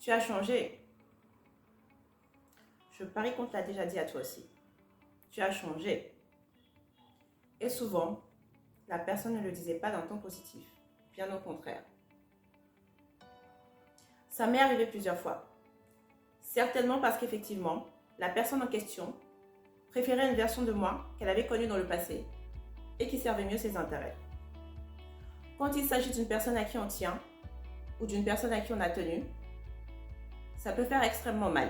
Tu as changé. Je parie qu'on te l'a déjà dit à toi aussi. Tu as changé. Et souvent, la personne ne le disait pas d'un ton positif, bien au contraire. Ça m'est arrivé plusieurs fois. Certainement parce qu'effectivement, la personne en question préférait une version de moi qu'elle avait connue dans le passé et qui servait mieux ses intérêts. Quand il s'agit d'une personne à qui on tient ou d'une personne à qui on a tenu, ça peut faire extrêmement mal.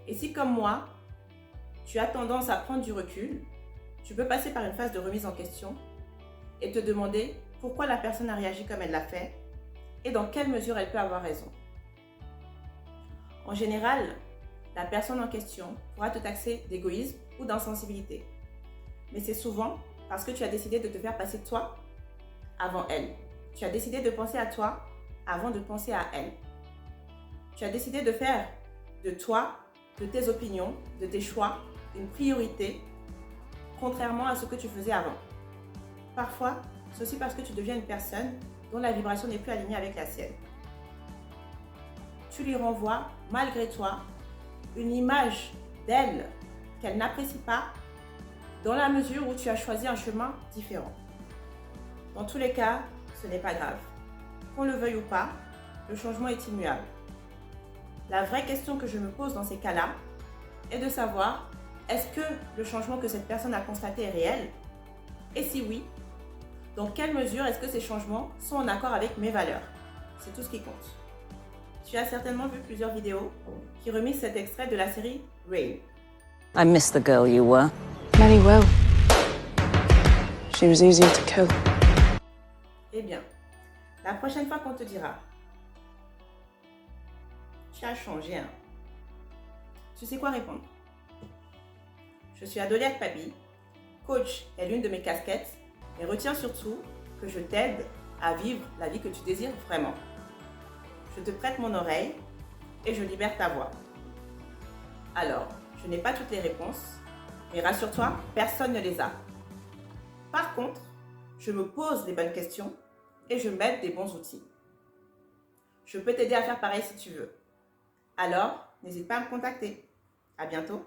Et si comme moi, tu as tendance à prendre du recul, tu peux passer par une phase de remise en question et te demander pourquoi la personne a réagi comme elle l'a fait et dans quelle mesure elle peut avoir raison. En général, la personne en question pourra te taxer d'égoïsme ou d'insensibilité. Mais c'est souvent parce que tu as décidé de te faire passer toi avant elle. Tu as décidé de penser à toi avant de penser à elle. Tu as décidé de faire de toi, de tes opinions, de tes choix, une priorité, contrairement à ce que tu faisais avant. Parfois, c'est aussi parce que tu deviens une personne dont la vibration n'est plus alignée avec la sienne. Tu lui renvoies, malgré toi, une image d'elle qu'elle n'apprécie pas dans la mesure où tu as choisi un chemin différent. Dans tous les cas, ce n'est pas grave. Qu'on le veuille ou pas, le changement est immuable. La vraie question que je me pose dans ces cas-là est de savoir, est-ce que le changement que cette personne a constaté est réel? Et si oui, dans quelle mesure est-ce que ces changements sont en accord avec mes valeurs? C'est tout ce qui compte. Tu as certainement vu plusieurs vidéos qui remisent cet extrait de la série Rain. I miss the girl you were. Many will. She was easier to kill. Eh bien, la prochaine fois qu'on te dira « Tu as changé, hein ?» Tu sais quoi répondre? Je suis Adoliette Pabi, coach est l'une de mes casquettes, mais retiens surtout que je t'aide à vivre la vie que tu désires vraiment. Je te prête mon oreille et je libère ta voix. Alors, je n'ai pas toutes les réponses, mais rassure-toi, personne ne les a. Par contre, je me pose les bonnes questions et je m'aide des bons outils. Je peux t'aider à faire pareil si tu veux. Alors, n'hésite pas à me contacter. À bientôt.